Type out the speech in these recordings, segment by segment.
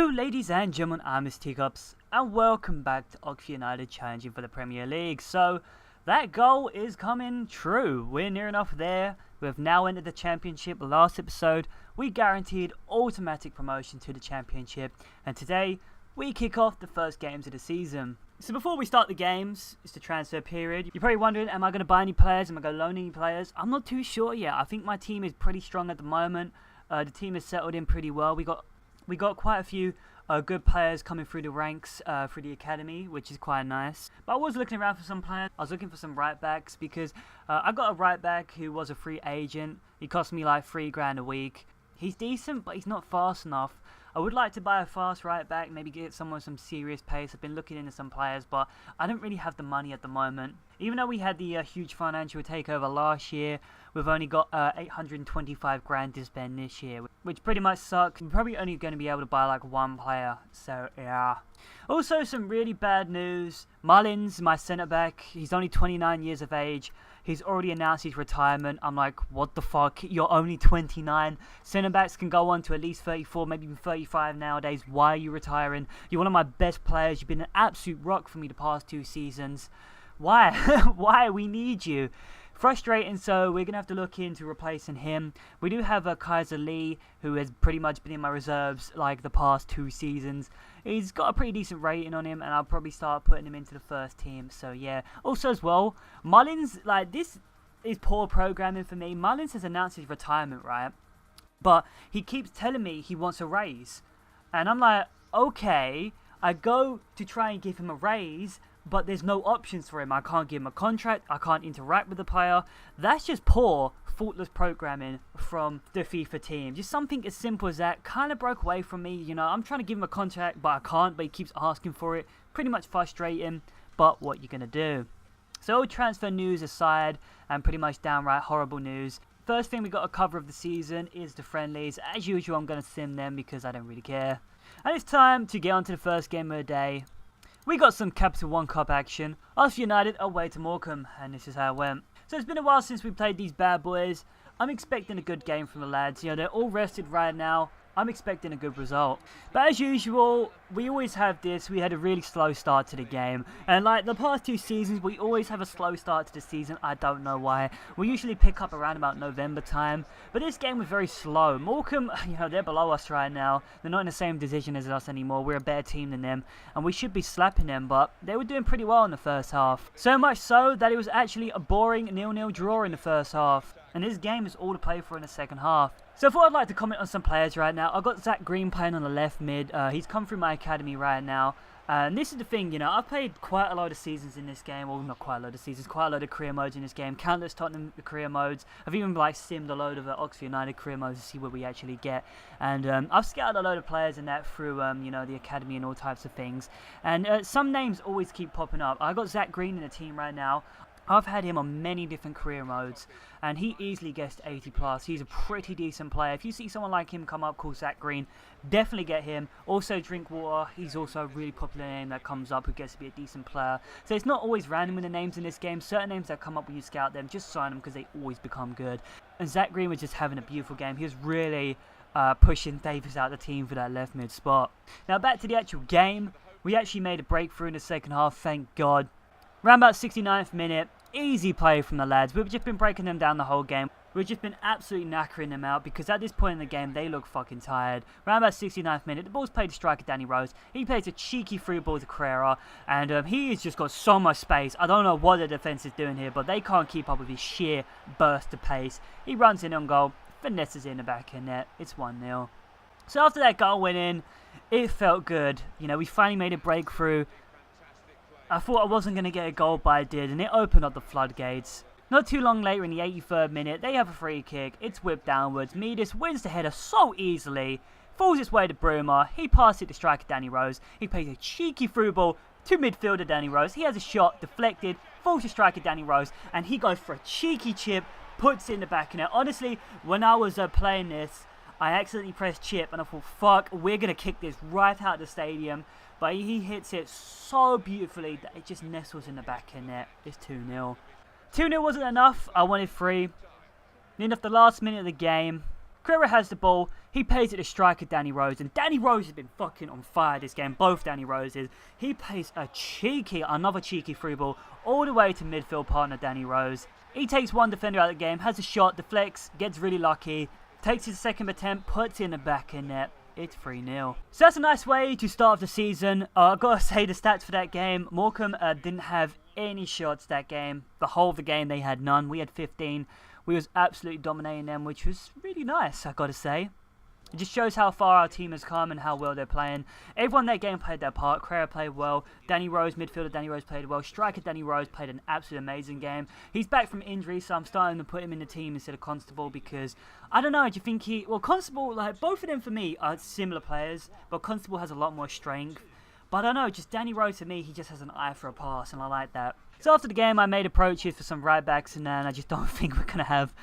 Hello ladies and gentlemen, I'm Mr. Teacups and welcome back to Oxford United challenging for the Premier League. So that goal is coming true. We're near enough there. We've now entered the Championship. Last episode we guaranteed automatic promotion to the Championship, and today we kick off the first games of the season. So before we start the games, it's the transfer period. You're probably wondering, am I going to buy any players? Am I going to loan any players? I'm not too sure yet. I think my team is pretty strong at the moment. The team has settled in pretty well. We got quite a few good players coming through the ranks through the academy, which is quite nice. But I was looking around for some players. I was looking for some right backs because I got a right back who was a free agent. He cost me like $3 a week. He's decent, but he's not fast enough. I would like to buy a fast right back, maybe get someone with some serious pace. I've been looking into some players, but I don't really have the money at the moment. Even though we had the huge financial takeover last year, we've only got 825 grand to spend this year, which pretty much sucks. We're probably only going to be able to buy like one player, so yeah. Also, some really bad news. Mullins, my centre-back, he's only 29 years of age. He's already announced his retirement. I'm like, what the fuck? You're only 29. Centre-backs can go on to at least 34, maybe even 35 nowadays. Why are you retiring? You're one of my best players. You've been an absolute rock for me the past 2 seasons. Why? Why? We need you. Frustrating, so we're going to have to look into replacing him. We do have a Kaiser Lee, who has pretty much been in my reserves like the past 2 seasons. He's got a pretty decent rating on him, and I'll probably start putting him into the first team, so yeah. Also as well, Mullins, like, this is poor programming for me. Mullins has announced his retirement, right? But he keeps telling me he wants a raise. And I'm like, okay, I go to try and give him a raise, but there's no options for him. I can't give him a contract. I can't interact with the player. That's just poor, faultless programming from the FIFA team. Just something as simple as that kind of broke away from me. You know, I'm trying to give him a contract, but I can't. But he keeps asking for it. Pretty much frustrating, but what you gonna do? So all transfer news aside, and pretty much downright horrible news, first thing we got a cover of the season is the friendlies. As usual, I'm gonna sim them because I don't really care. And it's time to get on to the first game of the day. We got some Capital One Cup action. Oxford United away to Morecambe, and this is how it went. So it's been a while since we played these bad boys. I'm expecting a good game from the lads. You know, they're all rested right now. I'm expecting a good result. But as usual, we always have this. We had a really slow start to the game. And like the past 2 seasons, we always have a slow start to the season. I don't know why. We usually pick up around about November time. But this game was very slow. Morecambe, you know, they're below us right now. They're not in the same division as us anymore. We're a better team than them. And we should be slapping them. But they were doing pretty well in the first half. So much so that it was actually a boring 0-0 draw in the first half. And this game is all to play for in the second half. So I thought I'd like to comment on some players right now. I've got Zach Green playing on the left mid. He's come through my academy right now. And this is the thing, you know, I've played quite a lot of seasons in this game. Well, not quite a lot of seasons, quite a lot of career modes in this game. Countless Tottenham career modes. I've even like simmed a load of Oxford United career modes to see what we actually get. And I've scouted a load of players in that through, you know, the academy and all types of things. And some names always keep popping up. I got Zach Green in the team right now. I've had him on many different career modes, and he easily gets 80 plus. He's a pretty decent player. If you see someone like him come up called Zach Green, definitely get him. Also Drinkwater, he's also a really popular name that comes up who gets to be a decent player. So it's not always random with the names in this game. Certain names that come up when you scout them, just sign them because they always become good. And Zach Green was just having a beautiful game. He was really pushing Davis out of the team for that left mid spot. Now back to the actual game. We actually made a breakthrough in the second half, thank God. Around about 69th minute, easy play from the lads. We've just been breaking them down the whole game. We've just been absolutely knackering them out because at this point in the game, they look fucking tired. Around about 69th minute, the ball's played to striker Danny Rose. He plays a cheeky through ball to Carrera, and he has just got so much space. I don't know what the defence is doing here, but they can't keep up with his sheer burst of pace. He runs in on goal, finesses in the back of net. It's 1-0. So after that goal went in, it felt good. You know, we finally made a breakthrough. I thought I wasn't going to get a goal, but I did, and it opened up the floodgates. Not too long later, in the 83rd minute, they have a free kick. It's whipped downwards. Midas wins the header so easily. Falls its way to Bruma. He passes it to striker Danny Rose. He plays a cheeky through ball to midfielder Danny Rose. He has a shot, deflected, falls to striker Danny Rose, and he goes for a cheeky chip, puts it in the back of net. Honestly, when I was playing this, I accidentally pressed chip, and I thought, fuck, we're going to kick this right out of the stadium. But he hits it so beautifully that it just nestles in the back of net. It's 2-0. 2-0 wasn't enough. I wanted 3. Then at the last minute of the game, Carrera has the ball. He plays it to striker Danny Rose. And Danny Rose has been fucking on fire this game. Both Danny Roses. He plays another cheeky through ball all the way to midfield partner Danny Rose. He takes one defender out of the game, has a shot, deflects, gets really lucky, takes his second attempt, puts it in the back of net. It's 3-0. So that's a nice way to start off the season. I've got to say the stats for that game. Morecambe didn't have any shots that game. The whole of the game they had none. We had 15. We was absolutely dominating them, which was really nice, I've got to say. It just shows how far our team has come and how well they're playing. Everyone in that game played their part. Carrera played well. Danny Rose, midfielder Danny Rose, played well. Striker Danny Rose played an absolutely amazing game. He's back from injury, so I'm starting to put him in the team instead of Constable because, I don't know, do you think he... Well, Constable, like, both of them for me are similar players, but Constable has a lot more strength. But I don't know, just Danny Rose for me, he just has an eye for a pass, and I like that. So after the game, I made approaches for some right backs, and then I just don't think we're going to have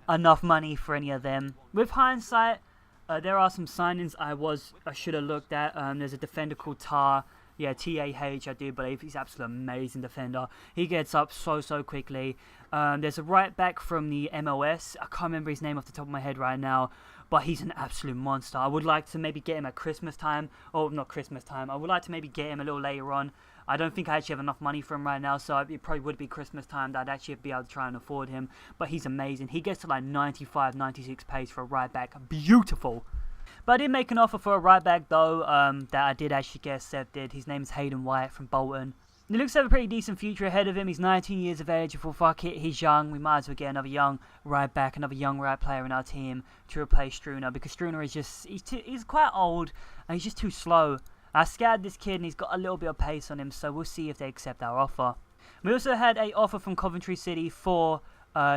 enough money for any of them. With hindsight... there are some signings I should have looked at. There's a defender called Tar. Yeah, T-A-H, I do believe. He's an absolutely amazing defender. He gets up so quickly. There's a right back from the MLS. I can't remember his name off the top of my head right now. But he's an absolute monster. I would like to maybe get him at Christmas time. Oh, not Christmas time. I would like to maybe get him a little later on. I don't think I actually have enough money for him right now, so it probably would be Christmas time that I'd actually be able to try and afford him. But he's amazing. He gets to like 95, 96 pace for a right back. Beautiful. But I did make an offer for a right back though, that I did actually get accepted. His name is Hayden White from Bolton. He looks to have a pretty decent future ahead of him. He's 19 years of age. Well, fuck it, he's young. We might as well get another young right back, another young right player in our team to replace Struner, because Struner is just, he's quite old and he's just too slow. I scouted this kid and he's got a little bit of pace on him, so we'll see if they accept our offer. We also had an offer from Coventry City for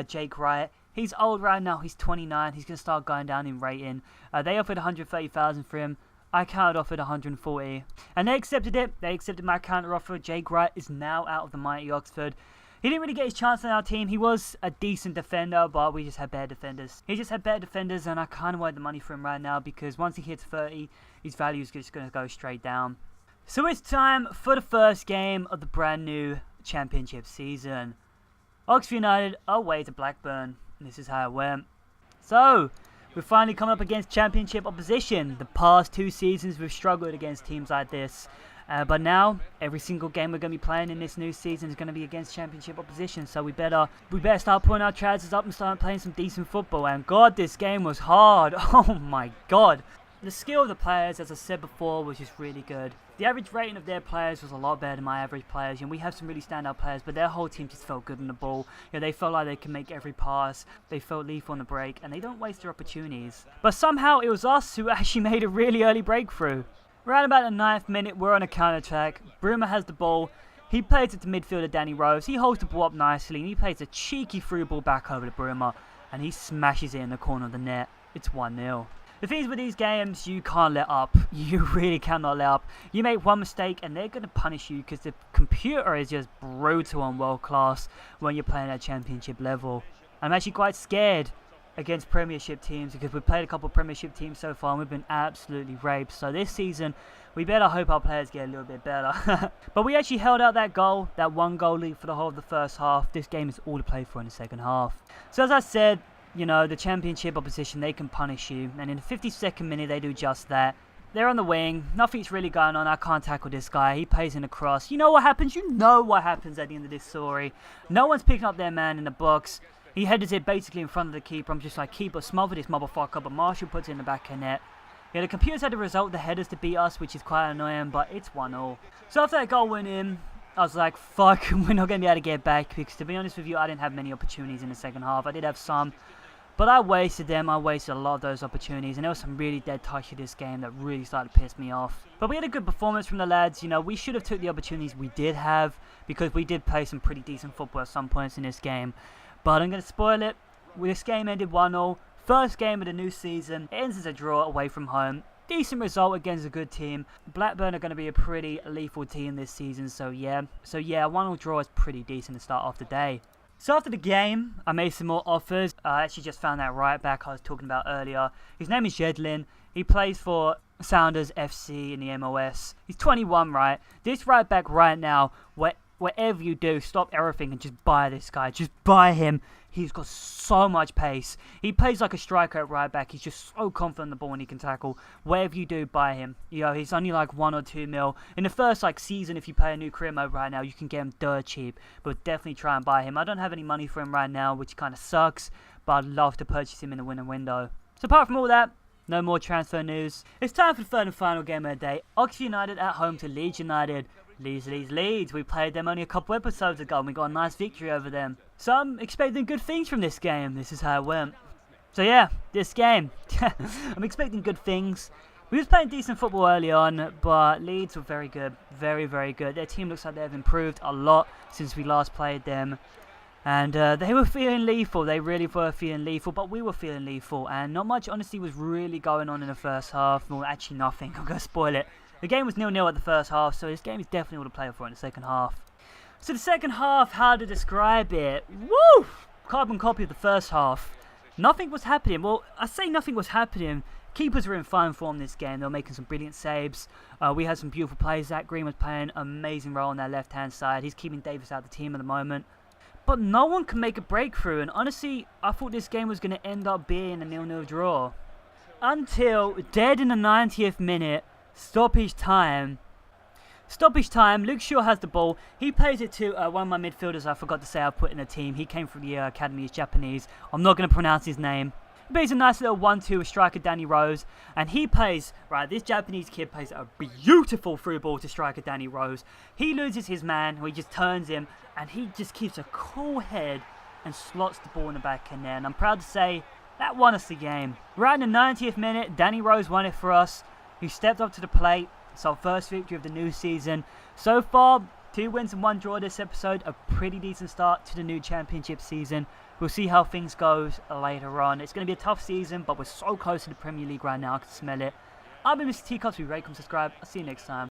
Jake Wright. He's old right now, he's 29, he's going to start going down in rating. They offered 130,000 for him. I counter offered 140, and they accepted it. They accepted my counter offer. Jake Wright is now out of the mighty Oxford. He didn't really get his chance on our team. He was a decent defender, but we just had better defenders. He just had better defenders, and I kind of wanted the money for him right now because once he hits 30, his value is just going to go straight down. So it's time for the first game of the brand new championship season. Oxford United away to Blackburn. This is how it went. So, we're finally coming up against championship opposition. The past 2 seasons we've struggled against teams like this. But now, every single game we're going to be playing in this new season is going to be against championship opposition. So we better start putting our trousers up and start playing some decent football. And God, this game was hard. Oh my God. The skill of the players, as I said before, was just really good. The average rating of their players was a lot better than my average players. We have some really standout players, but their whole team just felt good on the ball. They felt like they can make every pass. They felt lethal on the break, and they don't waste their opportunities. But somehow it was us who actually made a really early breakthrough. Around about the 9th minute, we're on a counter-attack. Bruma has the ball. He plays it to midfielder Danny Rose. He holds the ball up nicely, and he plays a cheeky through ball back over to Bruma, and he smashes it in the corner of the net. It's 1-0. The thing is with these games, you can't let up. You really cannot let up. You make one mistake and they're going to punish you because the computer is just brutal and world class when you're playing at championship level. I'm actually quite scared against Premiership teams because we've played a couple of Premiership teams so far and we've been absolutely raped. So this season, we better hope our players get a little bit better. But we actually held out that goal, that 1-goal lead for the whole of the first half. This game is all to play for in the second half. So as I said, the championship opposition, they can punish you. And in the 52nd minute, they do just that. They're on the wing. Nothing's really going on. I can't tackle this guy. He plays in the cross. You know what happens? You know what happens at the end of this story. No one's picking up their man in the box. He headers it basically in front of the keeper. I'm just like, keeper, smother this motherfucker. But Marshall puts it in the back of the net. Yeah, the computers had the result, the headers to beat us, which is quite annoying. But it's 1-0. So after that goal went in, I was like, fuck, we're not going to be able to get back. Because to be honest with you, I didn't have many opportunities in the second half. I did have some. But I wasted them. I wasted a lot of those opportunities. And there was some really dead touch of this game that really started to piss me off. But we had a good performance from the lads. We should have took the opportunities we did have. Because we did play some pretty decent football at some points in this game. But I'm going to spoil it. This game ended 1-0. First game of the new season. It ends as a draw away from home. Decent result against a good team. Blackburn are going to be a pretty lethal team this season. So yeah, 1-0 draw is pretty decent to start off the day. So after the game, I made some more offers. I actually just found that right back I was talking about earlier. His name is Jedlin. He plays for Sounders FC in the MLS. He's 21, right? This right back right now, whatever you do, stop everything and just buy this guy. Just buy him. He's got so much pace. He plays like a striker at right back. He's just so confident on the ball and he can tackle. Whatever you do, buy him. You know, he's only like 1 or 2 mil. In the first season, if you play a new career mode right now, you can get him dirt cheap. But definitely try and buy him. I don't have any money for him right now, which kind of sucks. But I'd love to purchase him in the winter window. So apart from all that, no more transfer news. It's time for the third and final game of the day. Oxford United at home to Leeds United. Leeds. We played them only a couple episodes ago and we got a nice victory over them. So I'm expecting good things from this game. This is how it went. So yeah, this game. I'm expecting good things. We was playing decent football early on, but Leeds were very good. Very, very good. Their team looks like they've improved a lot since we last played them. And they were feeling lethal. They really were feeling lethal, but we were feeling lethal. And not much, honestly, was really going on in the first half. Well, actually nothing. I'm going to spoil it. The game was 0-0 at the first half, so this game is definitely all to play for in the second half. So the second half, how to describe it? Woo! Carbon copy of the first half. Nothing was happening. Well, I say nothing was happening. Keepers were in fine form this game. They were making some brilliant saves. We had some beautiful plays. Zach Green was playing an amazing role on that left-hand side. He's keeping Davis out of the team at the moment. But no one can make a breakthrough. And honestly, I thought this game was going to end up being a 0-0 draw. Until, dead in the 90th minute, stoppage time. Luke Shaw has the ball. He plays it to one of my midfielders I forgot to say I put in the team. He came from the academy. He's Japanese. I'm not going to pronounce his name. He plays a nice little 1-2 with striker Danny Rose. And he plays, right, this Japanese kid plays a beautiful through ball to striker Danny Rose. He loses his man, he just turns him, and he just keeps a cool head and slots the ball in the back in there. And I'm proud to say, that won us the game. Right in the 90th minute, Danny Rose won it for us. He stepped up to the plate. It's our first victory of the new season. So far, 2 wins and 1 draw this episode. A pretty decent start to the new championship season. We'll see how things go later on. It's going to be a tough season, but we're so close to the Premier League right now. I can smell it. I've been Mr. Teacups. Rate, comment, subscribe. I'll see you next time.